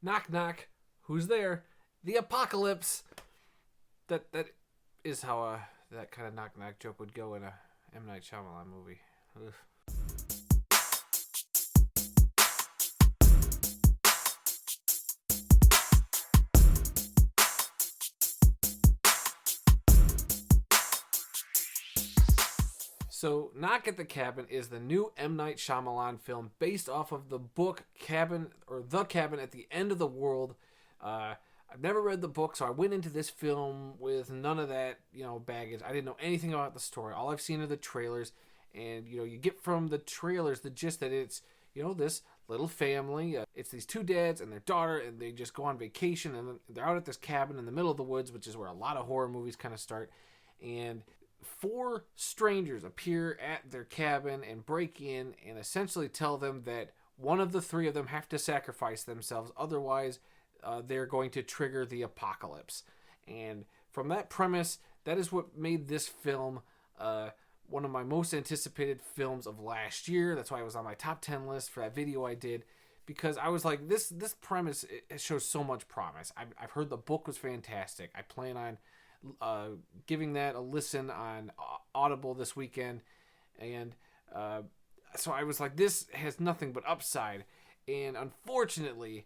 Knock, knock. Who's there? The apocalypse. That is how that kind of knock, knock joke would go in a M. Night Shyamalan movie. Ugh. So, Knock at the Cabin is the new M. Night Shyamalan film based off of the book Cabin, or The Cabin at the End of the World. I've never read the book, so I went into this film with none of that, baggage. I didn't know anything about the story. All I've seen are the trailers, and, you get from the trailers the gist that it's, this little family. It's these two dads and their daughter, and they just go on vacation, and they're out at this cabin in the middle of the woods, which is where a lot of horror movies kind of start, and 4 strangers appear at their cabin and break in and essentially tell them that one of the 3 of them have to sacrifice themselves, otherwise they're going to trigger the apocalypse. And from that premise, that is what made this film one of my most anticipated films of last year. That's why it was on my top 10 list for that video I did, because I was like, this premise, it shows so much promise. I've heard the book was fantastic. I plan on giving that a listen on Audible this weekend, and so I was like, this has nothing but upside, and unfortunately,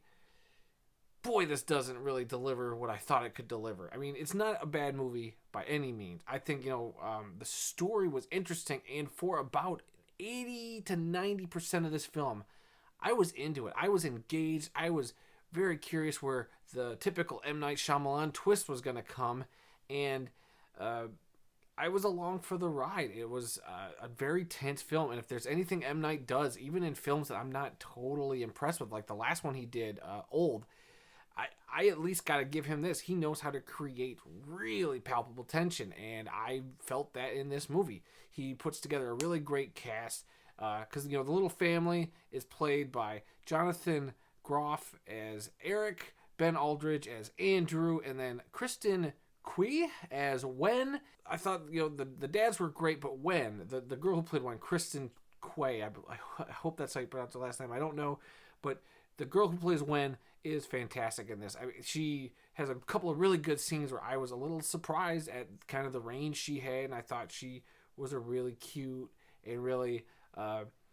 boy, this doesn't really deliver what I thought it could deliver. I mean, it's not a bad movie by any means. I think, the story was interesting, and for about 80 to 90% of this film, I was into it. I was engaged. I was very curious where the typical M. Night Shyamalan twist was going to come, and I was along for the ride. It was a very tense film, and if there's anything M. Night does, even in films that I'm not totally impressed with, like the last one he did, Old, I at least got to give him this. He knows how to create really palpable tension, and I felt that in this movie. He puts together a really great cast, because, the little family is played by Jonathan Groff as Eric, Ben Aldridge as Andrew, and then Kristen Cui as Wen. I thought, the dads were great, but Wen, the girl who played Wen, Kristen Cui, I hope that's how you pronounce the last name. I don't know, but the girl who plays Wen is fantastic in this. I mean, she has a couple of really good scenes where I was a little surprised at kind of the range she had, and I thought she was a really cute and really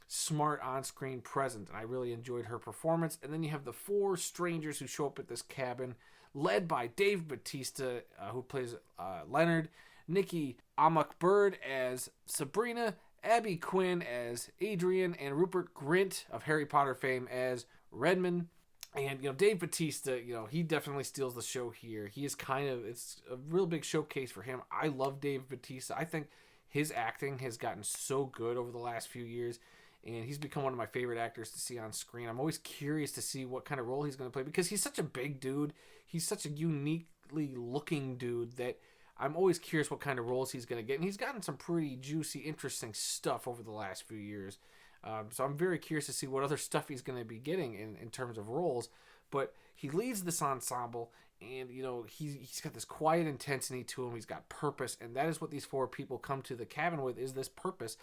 smart on-screen presence, and I really enjoyed her performance. And then you have the 4 strangers who show up at this cabin, led by Dave Bautista, who plays Leonard, Nikki Amuka-Bird as Sabrina, Abby Quinn as Adrian, and Rupert Grint of Harry Potter fame as Redmond. And, Dave Bautista, he definitely steals the show here. He is it's a real big showcase for him. I love Dave Bautista. I think his acting has gotten so good over the last few years, and he's become one of my favorite actors to see on screen. I'm always curious to see what kind of role he's going to play, because he's such a big dude. He's such a uniquely looking dude that I'm always curious what kind of roles he's going to get. And he's gotten some pretty juicy, interesting stuff over the last few years. So I'm very curious to see what other stuff he's going to be getting in terms of roles. But he leads this ensemble, and, he's got this quiet intensity to him. He's got purpose, and that is what these 4 people come to the cabin with, is this purpose.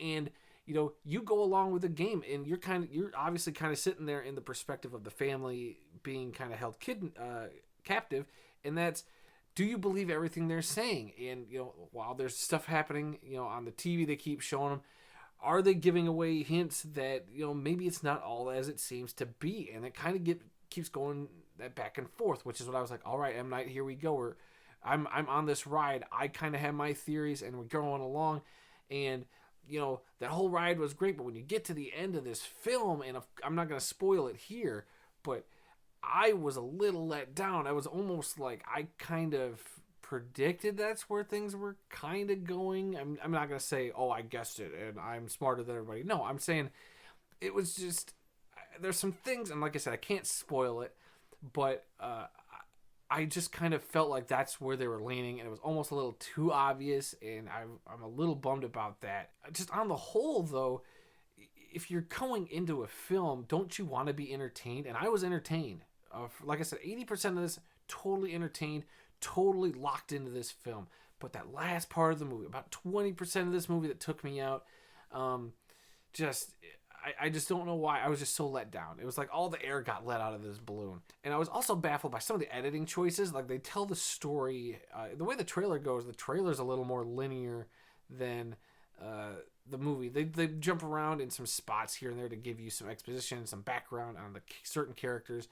And, you go along with the game, and you're obviously kind of sitting there in the perspective of the family being kind of held captive, and that's, do you believe everything they're saying? And, while there's stuff happening, on the TV they keep showing them, are they giving away hints that, maybe it's not all as it seems to be? And it kind of keeps going that back and forth, which is what I was like, all right, M. Night, here we go. I'm on this ride. I kind of have my theories, and we're going along. And, that whole ride was great. But when you get to the end of this film, and I'm not going to spoil it here, but I was a little let down. I was almost like, I kind of predicted that's where things were kind of going. I'm not going to say, oh, I guessed it and I'm smarter than everybody. No, I'm saying it was just, there's some things, and like I said, I can't spoil it, but I just kind of felt like that's where they were leaning, and it was almost a little too obvious, and I'm a little bummed about that. Just on the whole, though, if you're going into a film, don't you want to be entertained? And I was entertained. Like I said, 80% of this, totally entertained, totally locked into this film. But that last part of the movie, about 20% of this movie that took me out, I just don't know why. I was just so let down. It was like all the air got let out of this balloon. And I was also baffled by some of the editing choices. Like, they tell the story, the way the trailer goes, the trailer's a little more linear than the movie. They jump around in some spots here and there to give you some exposition, some background on the certain characters.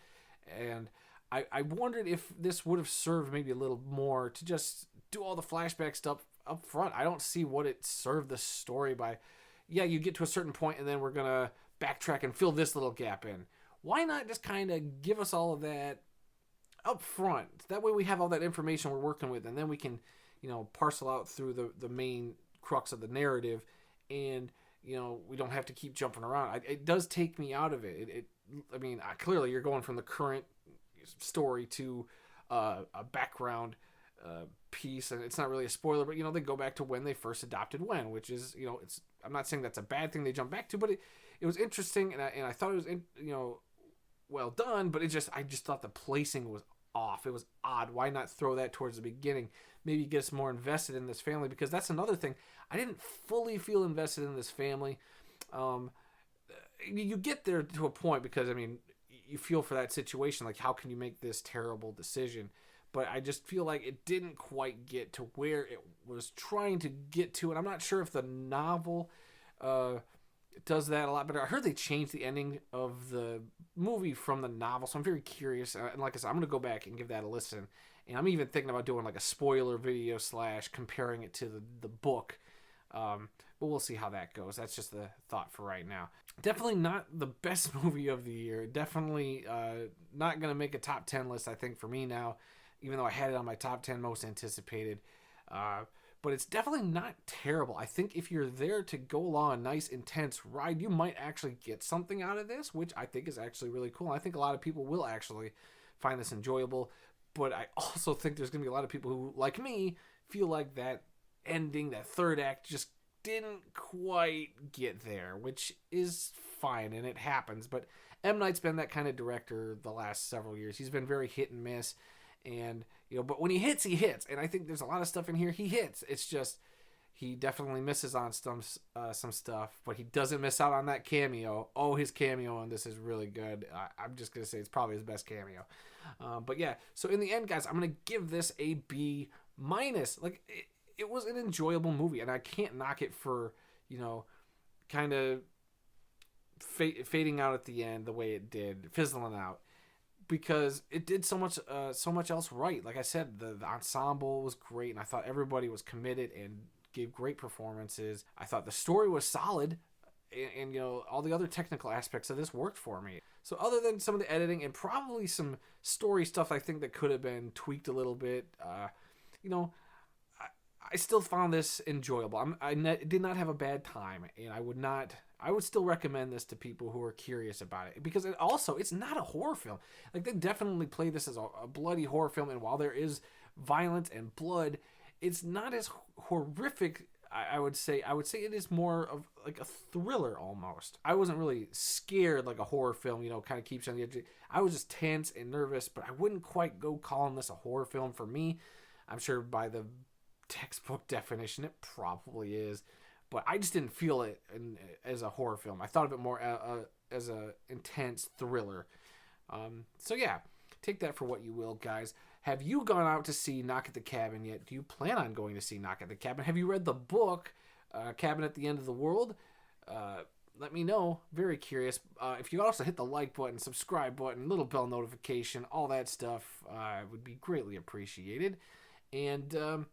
And I wondered if this would have served maybe a little more to just do all the flashback stuff up front. I don't see what it served the story by. Yeah, you get to a certain point and then we're going to backtrack and fill this little gap in. Why not just kind of give us all of that up front? That way we have all that information we're working with, and then we can, parcel out through the main crux of the narrative, and, we don't have to keep jumping around. It does take me out of it. Clearly you're going from the current story to a background piece, and it's not really a spoiler, but they go back to when they first adopted Gwen, which is, I'm not saying that's a bad thing they jump back to, but it was interesting, and I thought it was well done, but I just thought the placing was off. It was odd. Why not throw that towards the beginning? Maybe get us more invested in this family, because that's another thing. I didn't fully feel invested in this family. You get there to a point, because you feel for that situation, like, how can you make this terrible decision? But I just feel like it didn't quite get to where it was trying to get to. And I'm not sure if the novel does that a lot better. I heard they changed the ending of the movie from the novel, so I'm very curious. And like I said, I'm going to go back and give that a listen. And I'm even thinking about doing like a spoiler video / comparing it to the book. But we'll see how that goes. That's just the thought for right now. Definitely not the best movie of the year. Definitely not going to make a top 10 list, I think, for me now, even though I had it on my top 10 most anticipated. But it's definitely not terrible. I think if you're there to go along a nice, intense ride, you might actually get something out of this, which I think is actually really cool. I think a lot of people will actually find this enjoyable. But I also think there's going to be a lot of people who, like me, feel like that ending, that third act, just didn't quite get there, which is fine, and it happens. But M. Night's been that kind of director the last several years. He's been very hit and miss. And, but when he hits, he hits. And I think there's a lot of stuff in here he hits. It's just, he definitely misses on some stuff, but he doesn't miss out on that cameo. Oh, his cameo on this is really good. I'm just going to say it's probably his best cameo. But yeah, so in the end, guys, I'm going to give this a B-. Like, it was an enjoyable movie, and I can't knock it for, kind of fading out at the end the way it did, fizzling out. Because it did so much else right. Like I said, the ensemble was great, and I thought everybody was committed and gave great performances. I thought the story was solid, and all the other technical aspects of this worked for me. So other than some of the editing and probably some story stuff, I think that could have been tweaked a little bit. I still found this enjoyable. I did not have a bad time, and I would still recommend this to people who are curious about it, because it's not a horror film. Like, they definitely play this as a bloody horror film, and while there is violence and blood, it's not as horrific. I would say it is more of like a thriller almost. I wasn't really scared like a horror film, kind of keeps you on the edge. I was just tense and nervous, but I wouldn't quite go calling this a horror film for me. I'm sure by the textbook definition it probably is, but I just didn't feel it as a horror film. I thought of it more as a intense thriller. So yeah, take that for what you will, guys. Have you gone out to see Knock at the Cabin yet? Do you plan on going to see Knock at the Cabin? Have you read the book, Cabin at the End of the World? Let me know. Very curious. If you also hit the like button, subscribe button, little bell notification, all that stuff would be greatly appreciated. And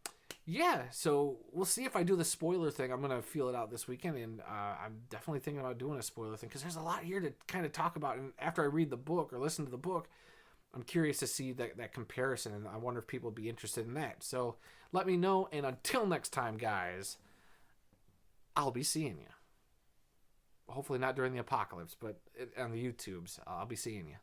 yeah, so we'll see if I do the spoiler thing. I'm going to feel it out this weekend, and I'm definitely thinking about doing a spoiler thing, because there's a lot here to kind of talk about. And after I read the book or listen to the book, I'm curious to see that comparison, and I wonder if people would be interested in that. So let me know, and until next time, guys, I'll be seeing you. Hopefully not during the apocalypse, but on the YouTubes, I'll be seeing you.